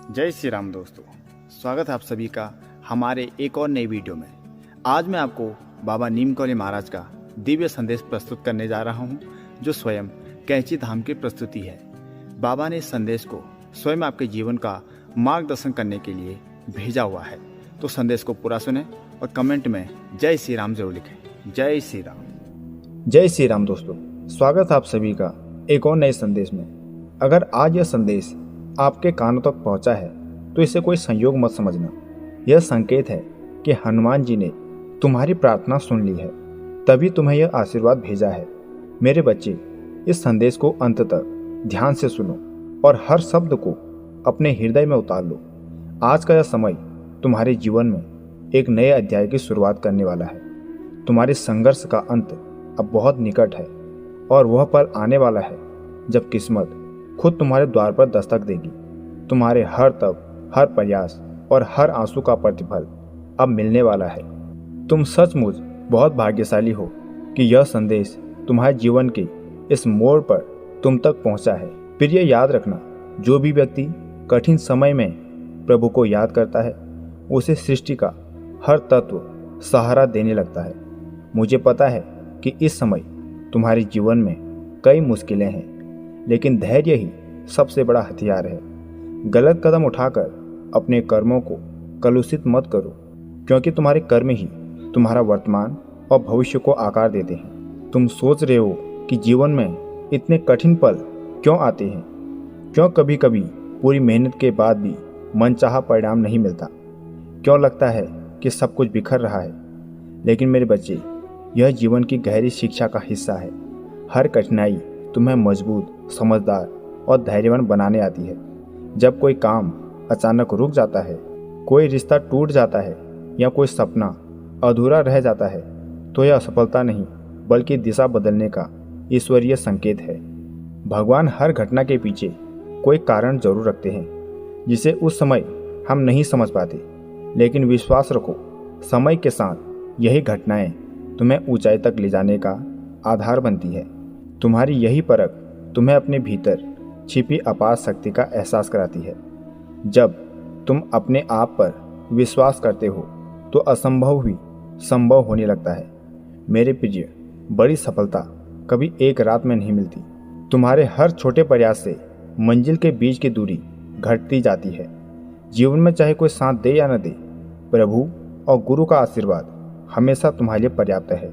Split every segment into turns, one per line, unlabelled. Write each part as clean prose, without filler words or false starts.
जय श्री राम दोस्तों, स्वागत है आप सभी का हमारे एक और नई वीडियो में। आज मैं आपको बाबा नीमकौली महाराज का दिव्य संदेश प्रस्तुत करने जा रहा हूं, जो स्वयं कैंची धाम की प्रस्तुति है। बाबा ने इस संदेश को स्वयं आपके जीवन का मार्गदर्शन करने के लिए भेजा हुआ है। तो संदेश को पूरा सुने और कमेंट में जय श्री राम जरूर लिखें। जय श्री राम।
जय श्री राम दोस्तों, स्वागत है आप सभी का एक और नए संदेश में। अगर आज यह संदेश आपके कानों तक पहुंचा है तो इसे कोई संयोग मत समझना। यह संकेत है कि हनुमान जी ने तुम्हारी प्रार्थना सुन ली है, तभी तुम्हें यह आशीर्वाद भेजा है। मेरे बच्चे, इस संदेश को अंत तक ध्यान से सुनो और हर शब्द को अपने हृदय में उतार लो। आज का यह समय तुम्हारे जीवन में एक नए अध्याय की शुरुआत करने वाला है। तुम्हारे संघर्ष का अंत अब बहुत निकट है और वह पल आने वाला है जब किस्मत खुद तुम्हारे द्वार पर दस्तक देगी। तुम्हारे हर तप, हर प्रयास और हर आंसू का प्रतिफल अब मिलने वाला है। तुम सचमुच बहुत भाग्यशाली हो कि यह संदेश तुम्हारे जीवन के इस मोड़ पर तुम तक पहुंचा है। प्रिय, याद रखना, जो भी व्यक्ति कठिन समय में प्रभु को याद करता है, उसे सृष्टि का हर तत्व सहारा देने लगता है। मुझे पता है कि इस समय तुम्हारे जीवन में कई मुश्किलें हैं, लेकिन धैर्य ही सबसे बड़ा हथियार है। गलत कदम उठाकर अपने कर्मों को कलुषित मत करो, क्योंकि तुम्हारे कर्म ही तुम्हारा वर्तमान और भविष्य को आकार देते हैं। तुम सोच रहे हो कि जीवन में इतने कठिन पल क्यों आते हैं, क्यों कभी कभी पूरी मेहनत के बाद भी मनचाहा परिणाम नहीं मिलता, क्यों लगता है कि सब कुछ बिखर रहा है। लेकिन मेरे बच्चे, यह जीवन की गहरी शिक्षा का हिस्सा है। हर कठिनाई तुम्हें मजबूत, समझदार और धैर्यवान बनाने आती है। जब कोई काम अचानक रुक जाता है, कोई रिश्ता टूट जाता है या कोई सपना अधूरा रह जाता है, तो यह असफलता नहीं बल्कि दिशा बदलने का ईश्वरीय संकेत है। भगवान हर घटना के पीछे कोई कारण जरूर रखते हैं, जिसे उस समय हम नहीं समझ पाते। लेकिन विश्वास रखो, समय के साथ यही घटनाएं तुम्हें ऊंचाई तक ले जाने का आधार बनती है। तुम्हारी यही परख तुम्हें अपने भीतर छिपी अपार शक्ति का एहसास कराती है। जब तुम अपने आप पर विश्वास करते हो तो असंभव भी संभव होने लगता है। मेरे प्रिय, बड़ी सफलता कभी एक रात में नहीं मिलती। तुम्हारे हर छोटे प्रयास से मंजिल के बीच की दूरी घटती जाती है। जीवन में चाहे कोई साथ दे या न दे, प्रभु और गुरु का आशीर्वाद हमेशा तुम्हारे लिए पर्याप्त है।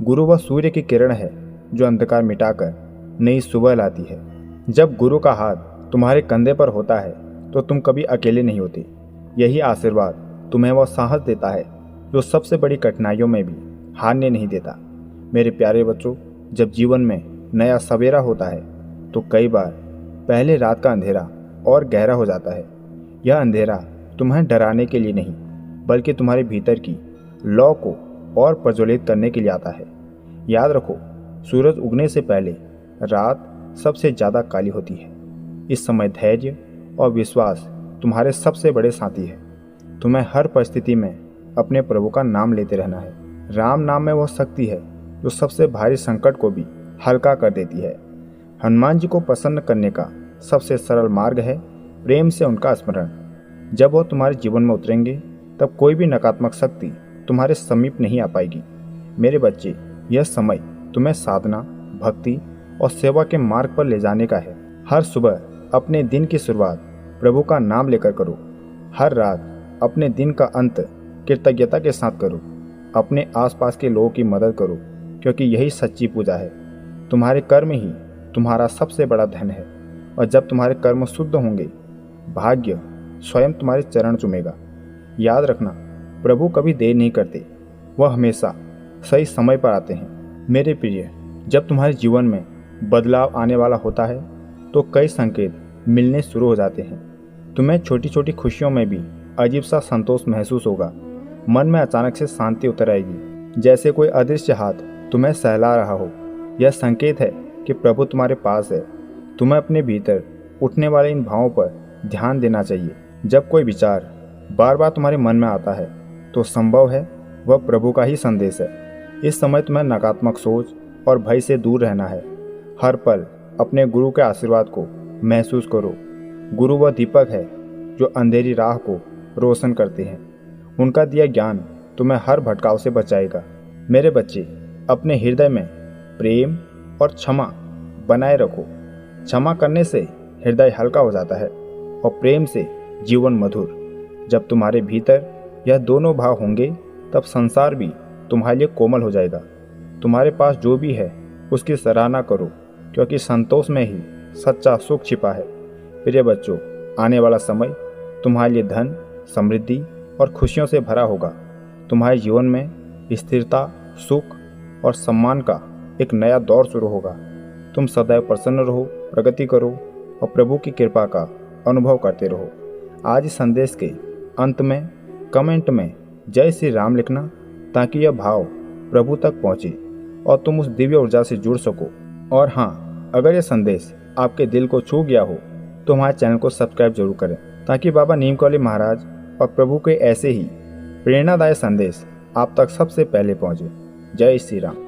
गुरु वह सूर्य की किरण है जो अंधकार मिटाकर नई सुबह लाती है। जब गुरु का हाथ तुम्हारे कंधे पर होता है तो तुम कभी अकेले नहीं होते। यही आशीर्वाद तुम्हें वह साहस देता है जो सबसे बड़ी कठिनाइयों में भी हारने नहीं देता। मेरे प्यारे बच्चों, जब जीवन में नया सवेरा होता है तो कई बार पहले रात का अंधेरा और गहरा हो जाता है। यह अंधेरा तुम्हें डराने के लिए नहीं, बल्कि तुम्हारे भीतर की लौ को और प्रज्वलित करने के लिए आता है। याद रखो, सूरज उगने से पहले रात सबसे ज़्यादा काली होती है। इस समय धैर्य और विश्वास तुम्हारे सबसे बड़े साथी है। तुम्हें हर परिस्थिति में अपने प्रभु का नाम लेते रहना है। राम नाम में वह शक्ति है जो सबसे भारी संकट को भी हल्का कर देती है। हनुमान जी को प्रसन्न करने का सबसे सरल मार्ग है प्रेम से उनका स्मरण। जब वह तुम्हारे जीवन में उतरेंगे, तब कोई भी नकारात्मक शक्ति तुम्हारे समीप नहीं आ पाएगी। मेरे बच्चे, यह समय तुम्हें साधना, भक्ति और सेवा के मार्ग पर ले जाने का है। हर सुबह अपने दिन की शुरुआत प्रभु का नाम लेकर करो। हर रात अपने दिन का अंत कृतज्ञता के साथ करो। अपने आसपास के लोगों की मदद करो, क्योंकि यही सच्ची पूजा है। तुम्हारे कर्म ही तुम्हारा सबसे बड़ा धन है, और जब तुम्हारे कर्म शुद्ध होंगे, भाग्य स्वयं तुम्हारे चरण चूमेगा। याद रखना, प्रभु कभी देर नहीं करते, वह हमेशा सही समय पर आते हैं। मेरे प्रिय, जब तुम्हारे जीवन में बदलाव आने वाला होता है तो कई संकेत मिलने शुरू हो जाते हैं। तुम्हें छोटी छोटी खुशियों में भी अजीब सा संतोष महसूस होगा। मन में अचानक से शांति उतर आएगी, जैसे कोई अदृश्य हाथ तुम्हें सहला रहा हो। यह संकेत है कि प्रभु तुम्हारे पास है। तुम्हें अपने भीतर उठने वाले इन भावों पर ध्यान देना चाहिए। जब कोई विचार बार बार तुम्हारे मन में आता है तो संभव है वह प्रभु का ही संदेश है। इस समय तुम्हें नकारात्मक सोच और भय से दूर रहना है। हर पल अपने गुरु के आशीर्वाद को महसूस करो। गुरु वह दीपक है जो अंधेरी राह को रोशन करते हैं। उनका दिया ज्ञान तुम्हें हर भटकाव से बचाएगा। मेरे बच्चे, अपने हृदय में प्रेम और क्षमा बनाए रखो। क्षमा करने से हृदय हल्का हो जाता है और प्रेम से जीवन मधुर। जब तुम्हारे भीतर यह दोनों भाव होंगे तब संसार भी तुम्हारे लिए कोमल हो जाएगा। तुम्हारे पास जो भी है उसकी सराहना करो, क्योंकि संतोष में ही सच्चा सुख छिपा है। प्रिय बच्चों, आने वाला समय तुम्हारे लिए धन, समृद्धि और खुशियों से भरा होगा। तुम्हारे जीवन में स्थिरता, सुख और सम्मान का एक नया दौर शुरू होगा। तुम सदैव प्रसन्न रहो, प्रगति करो और प्रभु की कृपा का अनुभव करते रहो। आज इस संदेश के अंत में कमेंट में जय श्री राम लिखना, ताकि यह भाव प्रभु तक पहुँचे और तुम उस दिव्य ऊर्जा से जुड़ सको। और हाँ, अगर यह संदेश आपके दिल को छू गया हो तो हमारे चैनल को सब्सक्राइब जरूर करें, ताकि बाबा नीम कौली महाराज और प्रभु के ऐसे ही प्रेरणादायक संदेश आप तक सबसे पहले पहुँचे। जय श्री राम।